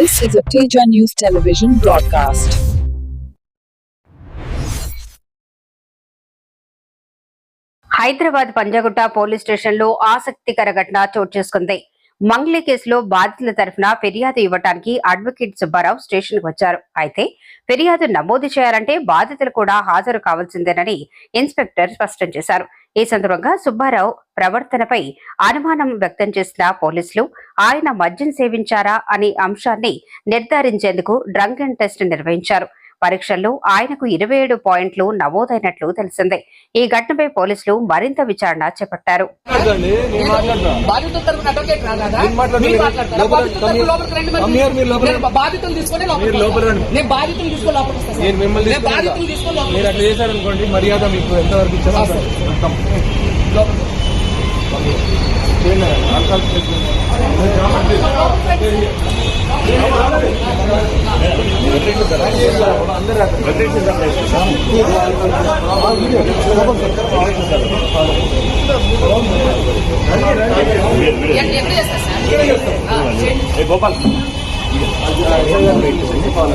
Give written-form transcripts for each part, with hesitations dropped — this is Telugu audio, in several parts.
This is a Teja News television broadcast. Hyderabad Panjagutta police station లో ఆసక్తికర ఘటన చోటు చేసుకుంది. మంగ్లీ కేసులో బాధితుల తరఫున ఫిర్యాదు ఇవ్వడానికి అడ్వకేట్ సుబ్బారావు స్టేషన్ కు వచ్చారు. అయితే ఫిర్యాదు నమోదు చేయాలంటే బాధితులు కూడా హాజరు కావాల్సిందేనని ఇన్స్పెక్టర్ స్పష్టం చేశారు. ఈ సందర్భంగా సుబ్బారావు ప్రవర్తనపై అనుమానం వ్యక్తం చేసిన పోలీసులు ఆయన మద్యం సేవించారా అనే అంశాన్ని నిర్ధారించేందుకు డ్రంక్ అండ్ టెస్ట్ నిర్వహించారు. పరీక్షల్లో ఆయనకు 27 పాయింట్లు నమోదైనట్లు తెలిసింది. ఈ ఘటనపై పోలీసులు మరింత విచారణ చేపట్టారు.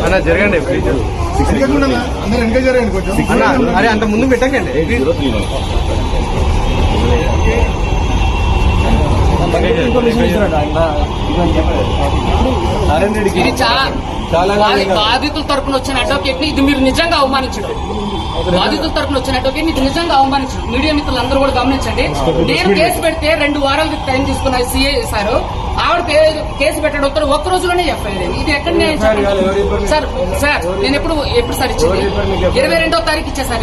అన్న జరగండి అరే అంత ముందు పెట్టకండి. ఇది చాలా బాధితుల తరపున వచ్చిన అడ్వకేట్ ని ఇది మీరు నిజంగా అవమానించడం. బాధితుల తరపున వచ్చిన అడ్వకేట్ ని ఇది నిజంగా అవమానించడం. మీడియా మిత్రులందరూ కూడా గమనించండి. నేను కేసు పెడితే 2 వారాల టైం తీసుకున్న సిఐ సార్ ఆవిడ కేసు పెట్టడం ఒక్క రోజులోనే ఎఫ్ఐఆర్ అయింది. ఇది ఎక్కడ సార్? సార్ నేను ఎప్పుడు సార్ ఇచ్చింది 22వ తారీఖు ఇచ్చా సార్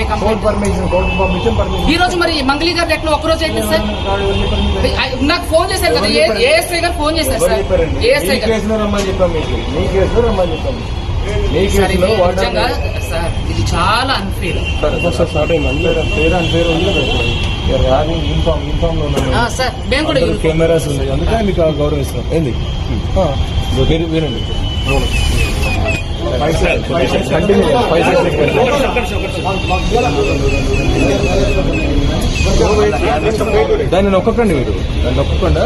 ఈ రోజు. మరి మంగళీ గారు ఎట్లా ఒక్కరోజు అయితే సార్ నాకు ఫోన్ చేశారు కదా, ఏఎస్ఐ గారు ఫోన్ చేశారు సార్. ఏఎస్ఐ గారు నిజంగా సార్ ఇది చాలా అన్ఫేర్ సార్. మేము కూడా కెమెరాస్ ఉన్నాయి, అందుకే మీకు గౌరవిస్తాం. ఏంది వినండి. దాన్ని నొక్కకండి, మీరు దాన్ని నొక్కకుండా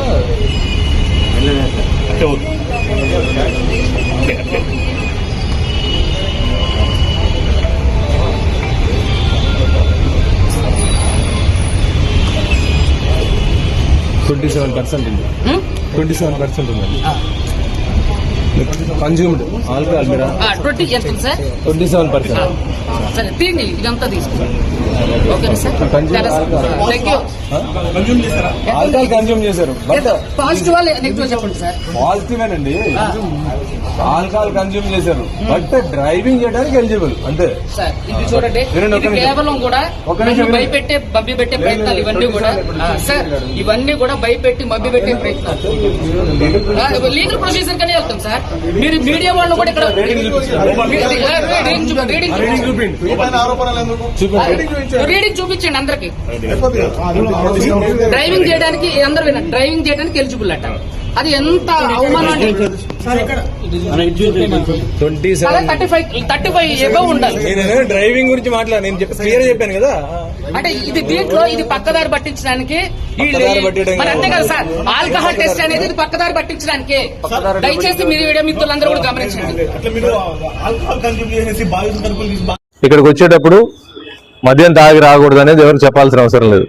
%27 ఉంది. 27% ఉందండి కన్జ్యూమ్డ్ ఆల్కహాల్ మీద 27%. సరే తీయండి, ఇదంతా తీసుకుంటాం. ఆల్కహాల్ కన్జ్యూమ్ చేశారు. పాజిటివ్ నెగిటివ్ చెప్పండి సార్. పాజిటివేనండి, ఆల్కహాల్ కన్జ్యూమ్ చేశారు, బట్ డ్రైవింగ్ చేయడానికి ఎలిజిబుల్ అంతే సార్. ఇది చూడండి, కేవలం కూడా భయపెట్టే మభ్య పెట్టే ప్రయత్నాలు ఇవన్నీ కూడా సార్. ఇవన్నీ కూడా భయపెట్టి మభ్య పెట్టే ప్రయత్నాలు లీగల్ ప్రొసీజర్ కనే వెళ్తాం సార్. మీరు మీడియా వాళ్ళు కూడా ఇక్కడ రీడింగ్ చూపించండి అందరికి. డ్రైవింగ్ చేయడానికి అందరూ వినండి, డ్రైవింగ్ చేయడానికి ఎలిజిబుల్ అట. అది ఎంత అవమానం అంటే 35 ఎబవ్ ఉండాలి. డ్రైవింగ్ గురించి నేను క్లియర్ చెప్పాను కదా. అంటే ఇది దీంట్లో ఇది పక్కదారి పట్టించడానికి మరి అంతే కదా సార్. ఆల్కహాల్ టెస్ట్ అనేది ఇది పక్కదారి పట్టించడానికి. దయచేసి మీరు వీడియో మిత్రులందరూ కూడా గమనించండి. ఇక్కడికి వచ్చేటప్పుడు మద్యం తాగి రాకూడదు అనేది ఎవరు చెప్పాల్సిన అవసరం లేదు.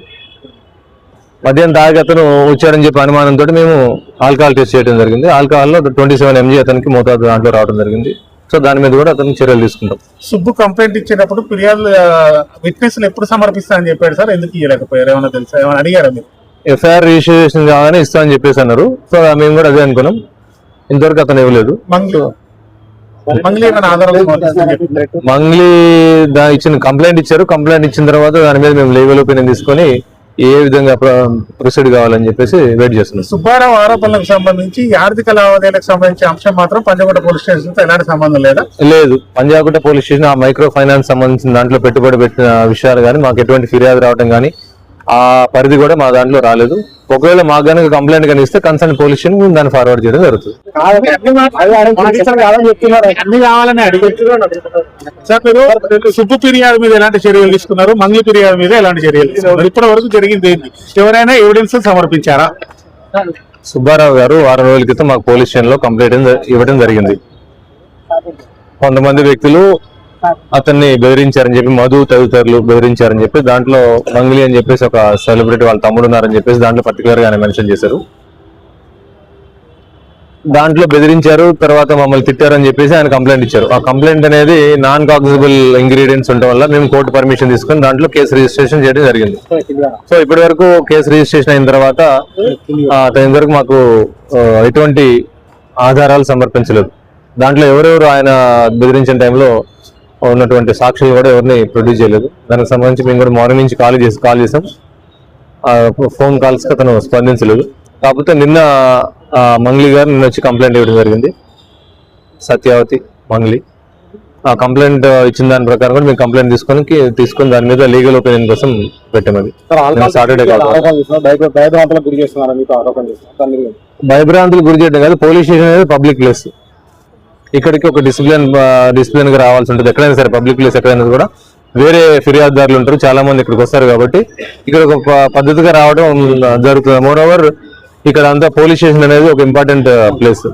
మద్యం తాగి అతను వచ్చాడని చెప్పి అనుమానంతో మేము ఆల్కహాల్ టెస్ట్ చేయడం జరిగింది. ఆల్కహాల్లో 27 mg అతనికి మోతాదు దాంట్లో రావడం జరిగింది. సో దాని మీద కూడా అతనికి చర్యలు తీసుకుంటాం. సుబ్బు కంప్లైంట్ ఇచ్చేటప్పుడు ఫిర్యాదు విట్నెస్ ఎప్పుడు సమర్పిస్తానని చెప్పాడు సార్. ఎందుకు ఇవ్వలేకపోయారు? ఏమైనా తెలుసా? ఏమైనా అడిగారా మీరు? ఎఫ్ఐఆర్ రిజిస్ట్రేషన్ కావాలని ఇస్తామని చెప్పేసి అన్నారు. సో మేము కూడా అదే అనుకున్నాం. ఇంతవరకు అతను ఇవ్వలేదు. మంగ్లీ ఇచ్చిన కంప్లైంట్ ఇచ్చారు. కంప్లైంట్ ఇచ్చిన తర్వాత దాని మీద మేము లీగల్ ఒపీనియన్ తీసుకొని ఏ విధంగా ప్రొసీడ్ కావాలని చెప్పేసి వెయిట్ చేస్తున్నాం. సుబ్బారావు ఆరోపణలకు సంబంధించి ఆర్థిక లావాదేవీలకు సంబంధించి అంశం మాత్రం పంజాగుట్ట పోలీస్ స్టేషన్ తో ఎలాంటి సంబంధం లేదా? లేదు, పంజాగుట్ట పోలీస్ స్టేషన్ ఆ మైక్రో ఫైనాన్స్ సంబంధించిన దాంట్లో పెట్టుబడి పెట్టిన విషయాలు కానీ మాకు ఎటువంటి ఫిర్యాదు రావడం కానీ ఆ పరిధి కూడా మా దాంట్లో రాలేదు. ఒకవేళ మాకు కనుక కంప్లైంట్ కానీ ఇస్తే కన్సర్న్ పోలీస్ స్టేషన్ దాన్ని ఫార్వర్డ్ చేయడం జరుగుతుంది. సుబ్బు ఫిర్యాదు మీద ఎలాంటి చర్యలు తీసుకున్నారు? మంగ్లీ ఫిర్యాదు మీద ఎలాంటి చర్యలు తీసుకున్నారు? ఇప్పటి వరకు జరిగింది ఏంటి? ఎవరైనా ఎవిడెన్స్ సమర్పించారా? సుబ్బారావు గారు 6 రోజుల క్రితం మాకు పోలీస్ స్టేషన్ లో కంప్లైంట్ ఇవ్వడం జరిగింది. కొంతమంది వ్యక్తులు అతన్ని బెదిరించారని చెప్పి, మధు తదితరులు బెదిరించారని చెప్పి, దాంట్లో మంగ్లీ అని చెప్పేసి ఒక సెలబ్రిటీ వాళ్ళ తమ్ముడు ఉన్నారని చెప్పేసి దాంట్లో పర్టికులర్ గా ఆయన మెన్షన్ చేశారు. దాంట్లో బెదిరించారు, తర్వాత మమ్మల్ని తిట్టారని చెప్పేసి ఆయన కంప్లైంట్ ఇచ్చారు. ఆ కంప్లైంట్ అనేది నాన్ కాగ్నిజబుల్ ఇంగ్రీడియంట్స్ ఉండడం వల్ల మేము కోర్టు పర్మిషన్ తీసుకుని దాంట్లో కేసు రిజిస్ట్రేషన్ చేయడం జరిగింది. సో ఇప్పటి వరకు కేసు రిజిస్ట్రేషన్ అయిన తర్వాత అతని వరకు మాకు ఎటువంటి ఆధారాలు సమర్పించలేదు. దాంట్లో ఎవరెవరు ఆయన బెదిరించిన టైంలో ఉన్నటువంటి సాక్షులు కూడా ఎవరిని ప్రొడ్యూస్ చేయలేదు. దానికి సంబంధించి మేము కూడా మార్నింగ్ నుంచి కాల్ చేసాం. ఫోన్ కాల్స్ కి అతను స్పందించలేదు. కాకపోతే నిన్న మంగ్లీ గారు నిన్న వచ్చి కంప్లైంట్ ఇవ్వడం జరిగింది, సత్యావతి మంగ్లీ. ఆ కంప్లైంట్ ఇచ్చిన దాని ప్రకారం కూడా మేము కంప్లైంట్ తీసుకొని దాని మీద లీగల్ ఒపీనియన్ కోసం పెట్టామది. సాటర్డే భయభ్రాంతులు గురి చేయడం కాదు, పోలీస్ స్టేషన్ అనేది పబ్లిక్ ప్లేస్. ఇక్కడికి ఒక డిసిప్లిన్ గా రావాల్సి ఉంటుంది. ఎక్కడైనా సరే పబ్లిక్ ప్లేస్ ఎక్కడైనా కూడా వేరే ఫిర్యాదుదారులు ఉంటారు, చాలా మంది ఇక్కడికి వస్తారు. కాబట్టి ఇక్కడ ఒక పద్ధతిగా రావడం జరుగుతుంది. మోర్ ఓవర్ ఇక్కడ అంతా పోలీస్ స్టేషన్ అనేది ఒక ఇంపార్టెంట్ ప్లేస్.